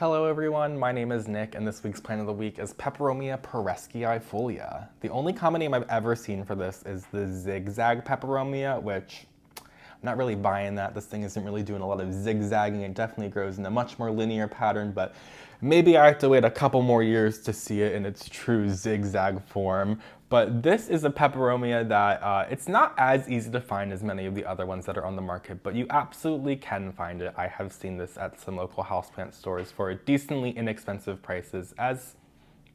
Hello everyone, my name is Nick and this week's plant of the week is Peperomia pereskiifolia. The only common name I've ever seen for this is the zigzag peperomia, which I'm not really buying that. This thing isn't really doing a lot of zigzagging. It definitely grows in a much more linear pattern, but maybe I have to wait a couple more years to see it in its true zigzag form. But this is a peperomia that it's not as easy to find as many of the other ones that are on the market, but you absolutely can find it. I have seen this at some local houseplant stores for decently inexpensive prices, as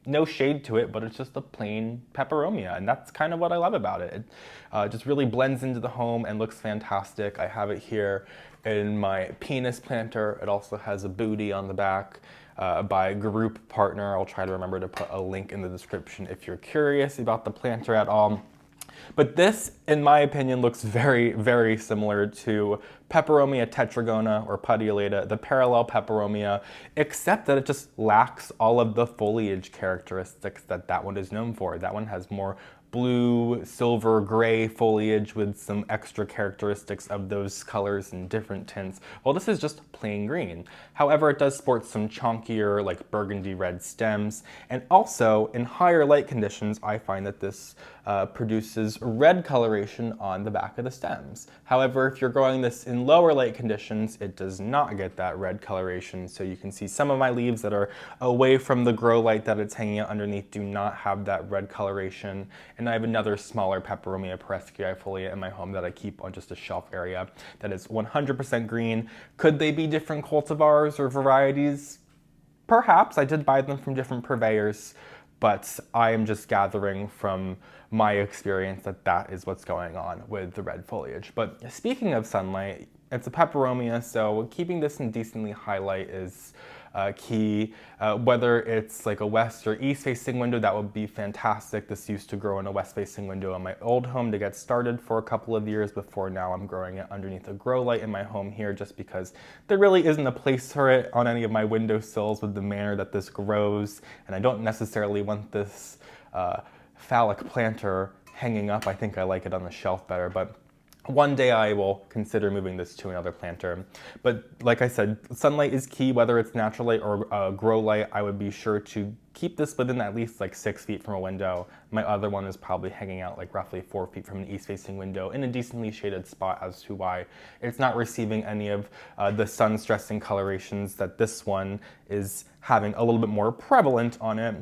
no shade to it, but it's just a plain peperomia, and that's kind of what I love about it. It just really blends into the home and looks fantastic. I have it here in my penis planter. It also has a booty on the back. By Group Partner. I'll try to remember to put a link in the description if you're curious about the planter at all. But this, in my opinion, looks very, very similar to Peperomia tetragona or petiolata, the parallel peperomia, except that it just lacks all of the foliage characteristics that one is known for. That one has more blue, silver, gray foliage with some extra characteristics of those colors and different tints. Well, this is just plain green. However, it does sport some chunkier, like burgundy red stems. And also, in higher light conditions, I find that this produces red coloration on the back of the stems. However, if you're growing this in lower light conditions, it does not get that red coloration. So you can see some of my leaves that are away from the grow light that it's hanging out underneath do not have that red coloration. And I have another smaller Peperomia pereskiifolia in my home that I keep on just a shelf area that is 100% green. Could they be different cultivars or varieties? Perhaps. I did buy them from different purveyors, but I am just gathering from my experience that that is what's going on with the red foliage. But speaking of sunlight, it's a peperomia, so keeping this in decently high light is key. Whether it's like a west or east facing window, that would be fantastic. This used to grow in a west facing window in my old home to get started for a couple of years before now I'm growing it underneath a grow light in my home here just because there really isn't a place for it on any of my windowsills with the manner that this grows, and I don't necessarily want this phallic planter hanging up. I think I like it on the shelf better, but one day I will consider moving this to another planter. But like I said, sunlight is key, whether it's natural light or grow light. I would be sure to keep this within at least like 6 feet from a window. My other one is probably hanging out like roughly 4 feet from an east-facing window in a decently shaded spot as to why it's not receiving any of the sun-stressing colorations that this one is having a little bit more prevalent on it.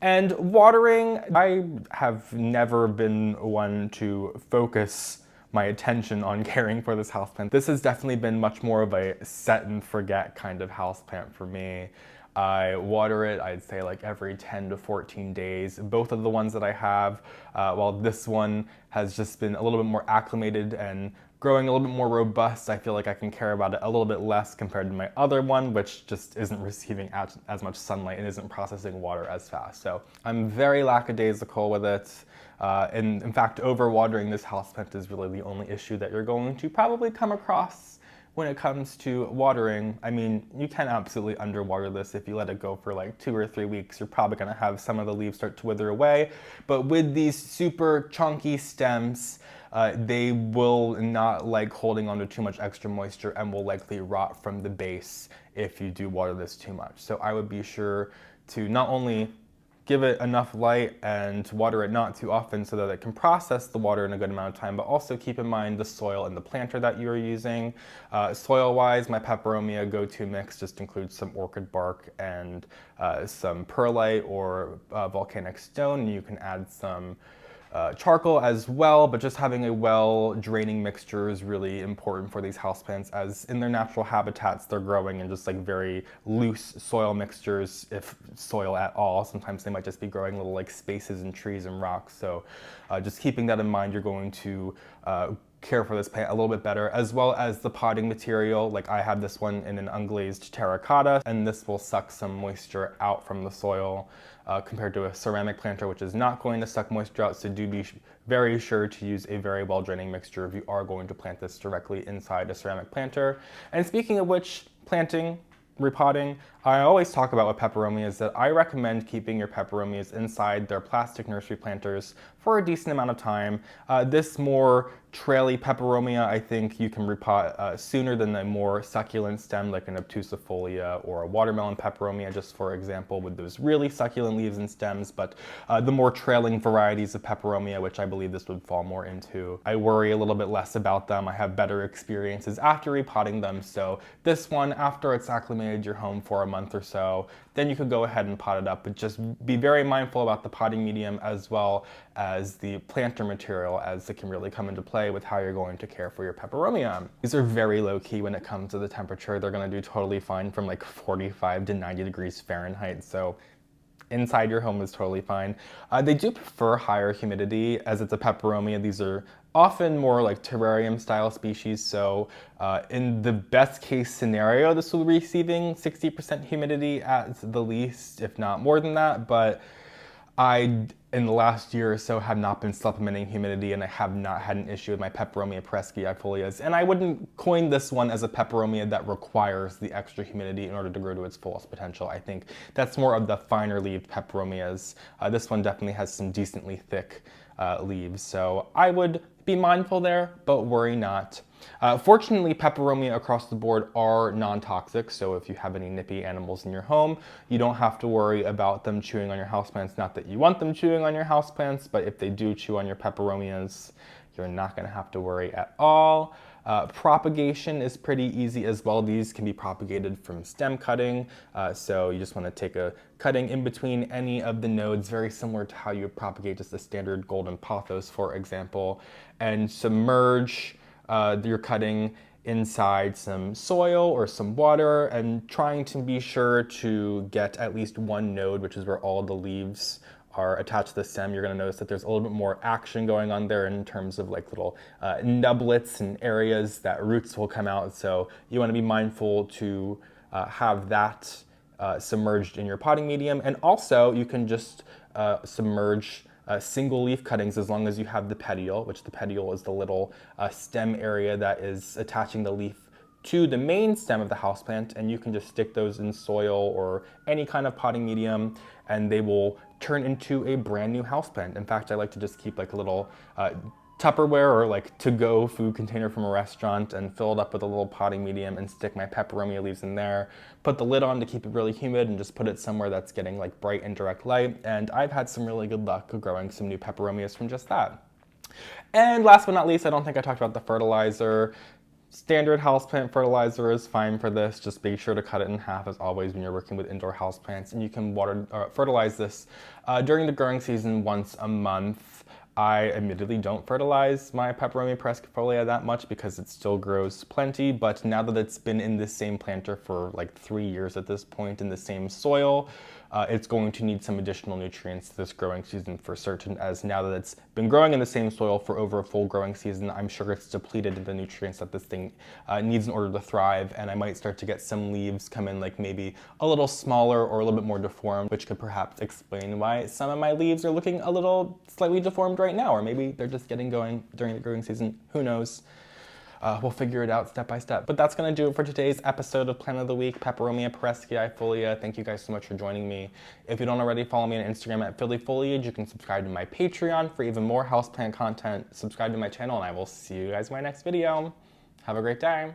And watering, I have never been one to focus my attention on caring for this houseplant. This has definitely been much more of a set and forget kind of houseplant for me. I water it, I'd say like every 10 to 14 days. Both of the ones that I have, while this one has just been a little bit more acclimated and growing a little bit more robust, I feel like I can care about it a little bit less compared to my other one, which just isn't receiving as much sunlight and isn't processing water as fast. So I'm very lackadaisical with it. And in fact, overwatering this houseplant is really the only issue that you're going to probably come across when it comes to watering. I mean, you can absolutely underwater this. If you let it go for like 2 or 3 weeks, you're probably gonna have some of the leaves start to wither away. But with these super chunky stems, they will not like holding onto too much extra moisture and will likely rot from the base if you do water this too much. So I would be sure to not only give it enough light and water it not too often so that it can process the water in a good amount of time, but also keep in mind the soil and the planter that you're using. Soil-wise, my peperomia go-to mix just includes some orchid bark and some perlite or volcanic stone. You can add some charcoal as well, but just having a well-draining mixture is really important for these houseplants, as in their natural habitats they're growing in just like very loose soil mixtures, if soil at all. Sometimes they might just be growing little like spaces in trees and rocks. So just keeping that in mind, you're going to care for this plant a little bit better, as well as the potting material. Like I have this one in an unglazed terracotta, and this will suck some moisture out from the soil compared to a ceramic planter, which is not going to suck moisture out. So do be very sure to use a very well draining mixture if you are going to plant this directly inside a ceramic planter. And speaking of which, planting, repotting, I always talk about with peperomias that I recommend keeping your peperomias inside their plastic nursery planters for a decent amount of time. This more traily peperomia, I think you can repot sooner than the more succulent stem like an obtusifolia or a watermelon peperomia, just for example, with those really succulent leaves and stems, but the more trailing varieties of peperomia, which I believe this would fall more into, I worry a little bit less about them. I have better experiences after repotting them, so this one, after it's acclimated your home for a month or so, then you could go ahead and pot it up, but just be very mindful about the potting medium as well as the planter material, as it can really come into play with how you're going to care for your peperomia. These are very low key when it comes to the temperature. They're gonna do totally fine from like 45 to 90 degrees Fahrenheit, so inside your home is totally fine. They do prefer higher humidity as it's a peperomia. These are often more like terrarium style species, so in the best case scenario, this will be receiving 60% humidity at the least, if not more than that, but I, in the last year or so, have not been supplementing humidity, and I have not had an issue with my Peperomia pereskiifolias. And I wouldn't coin this one as a peperomia that requires the extra humidity in order to grow to its fullest potential. I think that's more of the finer leaved peperomias. This one definitely has some decently thick leaves, so I would be mindful there, but worry not. Fortunately, peperomia across the board are non-toxic, so if you have any nippy animals in your home, you don't have to worry about them chewing on your houseplants. Not that you want them chewing on your houseplants, but if they do chew on your peperomias, you're not going to have to worry at all. Propagation is pretty easy as well. These can be propagated from stem cutting, so you just want to take a cutting in between any of the nodes, very similar to how you would propagate just a standard golden pothos, for example, and submerge your cutting inside some soil or some water, and trying to be sure to get at least one node, which is where all the leaves are attached to the stem. You're going to notice that there's a little bit more action going on there in terms of like little nublets and areas that roots will come out. So you want to be mindful to have that submerged in your potting medium. And also you can just submerge single leaf cuttings as long as you have the petiole, which the petiole is the little stem area that is attaching the leaf to the main stem of the houseplant, and you can just stick those in soil or any kind of potting medium and they will turn into a brand new houseplant. In fact, I like to just keep like a little Tupperware or like to-go food container from a restaurant and fill it up with a little potting medium and stick my peperomia leaves in there, put the lid on to keep it really humid, and just put it somewhere that's getting like bright and direct light. And I've had some really good luck growing some new peperomias from just that. And last but not least, I don't think I talked about the fertilizer. Standard houseplant fertilizer is fine for this. Just be sure to cut it in half as always when you're working with indoor houseplants, and you can fertilize this during the growing season once a month. I admittedly don't fertilize my Peperomia pereskiifolia that much because it still grows plenty, but now that it's been in the same planter for like 3 years at this point in the same soil, it's going to need some additional nutrients this growing season for certain, as now that it's been growing in the same soil for over a full growing season, I'm sure it's depleted of the nutrients that this thing needs in order to thrive, and I might start to get some leaves come in like maybe a little smaller or a little bit more deformed, which could perhaps explain why some of my leaves are looking a little slightly deformed right now, or maybe they're just getting going during the growing season. Who knows? We'll figure it out step by step. But that's going to do it for today's episode of Plant of the Week, Peperomia pereskiifolia. Thank you guys so much for joining me. If you don't already follow me on Instagram at phillyfoliage, you can subscribe to my Patreon for even more houseplant content. Subscribe to my channel, and I will see you guys in my next video. Have a great day.